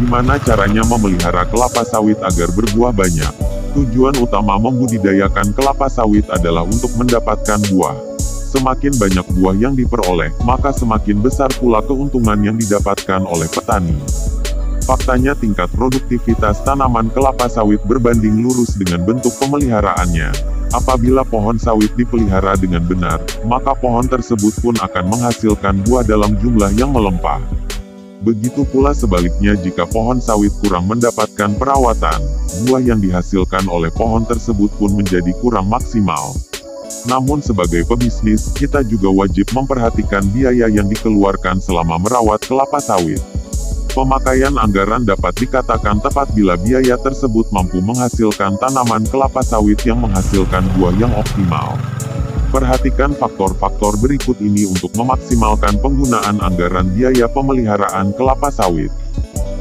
Gimana caranya memelihara kelapa sawit agar berbuah banyak? Tujuan utama membudidayakan kelapa sawit adalah untuk mendapatkan buah. Semakin banyak buah yang diperoleh, maka semakin besar pula keuntungan yang didapatkan oleh petani. Faktanya tingkat produktivitas tanaman kelapa sawit berbanding lurus dengan bentuk pemeliharaannya. Apabila pohon sawit dipelihara dengan benar, maka pohon tersebut pun akan menghasilkan buah dalam jumlah yang melimpah. Begitu pula sebaliknya jika pohon sawit kurang mendapatkan perawatan, buah yang dihasilkan oleh pohon tersebut pun menjadi kurang maksimal. Namun sebagai pebisnis, kita juga wajib memperhatikan biaya yang dikeluarkan selama merawat kelapa sawit. Pemakaian anggaran dapat dikatakan tepat bila biaya tersebut mampu menghasilkan tanaman kelapa sawit yang menghasilkan buah yang optimal. Perhatikan faktor-faktor berikut ini untuk memaksimalkan penggunaan anggaran biaya pemeliharaan kelapa sawit.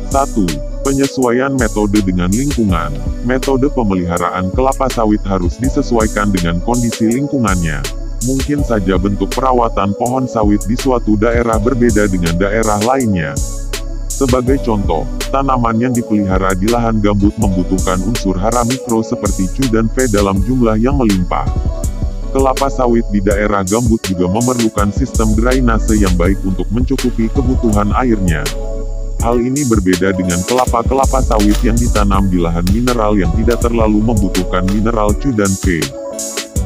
1. Penyesuaian metode dengan lingkungan. Metode pemeliharaan kelapa sawit harus disesuaikan dengan kondisi lingkungannya. Mungkin saja bentuk perawatan pohon sawit di suatu daerah berbeda dengan daerah lainnya. Sebagai contoh, tanaman yang dipelihara di lahan gambut membutuhkan unsur hara mikro seperti Cu dan V dalam jumlah yang melimpah. Kelapa sawit di daerah gambut juga memerlukan sistem drainase yang baik untuk mencukupi kebutuhan airnya. Hal ini berbeda dengan kelapa sawit yang ditanam di lahan mineral yang tidak terlalu membutuhkan mineral Cu dan V.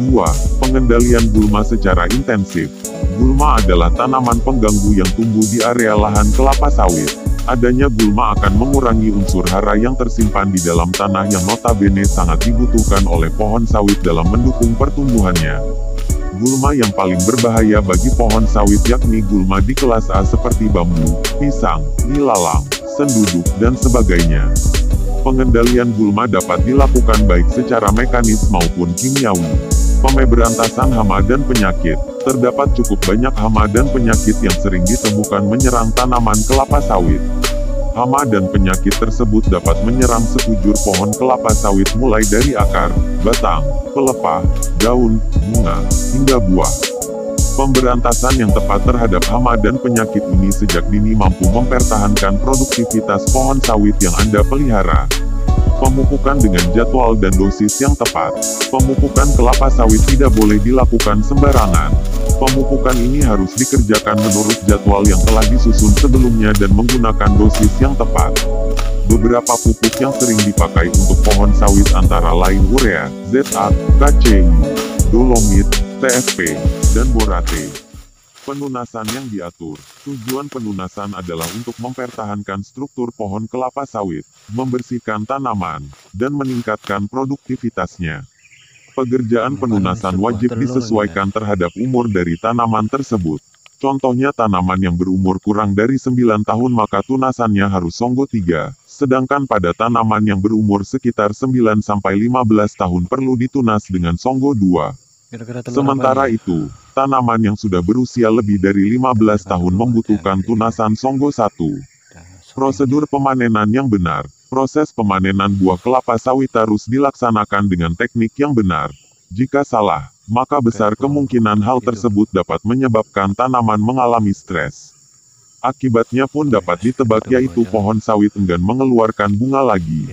2. Pengendalian gulma secara intensif. Gulma adalah tanaman pengganggu yang tumbuh di area lahan kelapa sawit. Adanya gulma akan mengurangi unsur hara yang tersimpan di dalam tanah yang notabene sangat dibutuhkan oleh pohon sawit dalam mendukung pertumbuhannya. Gulma yang paling berbahaya bagi pohon sawit yakni gulma di kelas A seperti bambu, pisang, ilalang, senduduk, dan sebagainya. Pengendalian gulma dapat dilakukan baik secara mekanis maupun kimiawi. Pemberantasan hama dan penyakit. Terdapat cukup banyak hama dan penyakit yang sering ditemukan menyerang tanaman kelapa sawit. Hama dan penyakit tersebut dapat menyerang sekujur pohon kelapa sawit mulai dari akar, batang, pelepah, daun, bunga, hingga buah. Pemberantasan yang tepat terhadap hama dan penyakit ini sejak dini mampu mempertahankan produktivitas pohon sawit yang Anda pelihara. Pemupukan dengan jadwal dan dosis yang tepat. Pemupukan kelapa sawit tidak boleh dilakukan sembarangan. Pemupukan ini harus dikerjakan menurut jadwal yang telah disusun sebelumnya dan menggunakan dosis yang tepat. Beberapa pupuk yang sering dipakai untuk pohon sawit antara lain urea, ZA, KCI, dolomit, TFP, dan borate. Penunasan yang diatur. Tujuan penunasan adalah untuk mempertahankan struktur pohon kelapa sawit, membersihkan tanaman, dan meningkatkan produktivitasnya. Pekerjaan penunasan wajib disesuaikan terhadap umur dari tanaman tersebut. Contohnya tanaman yang berumur kurang dari 9 tahun maka tunasannya harus Songgo 3, sedangkan pada tanaman yang berumur sekitar 9-15 tahun perlu ditunas dengan Songgo 2. Sementara itu, tanaman yang sudah berusia lebih dari 15 tahun membutuhkan tunasan Songgo 1. Prosedur pemanenan yang benar. Proses pemanenan buah kelapa sawit harus dilaksanakan dengan teknik yang benar. Jika salah, maka besar kemungkinan hal tersebut dapat menyebabkan tanaman mengalami stres. Akibatnya pun dapat ditebak yaitu pohon sawit enggan mengeluarkan bunga lagi.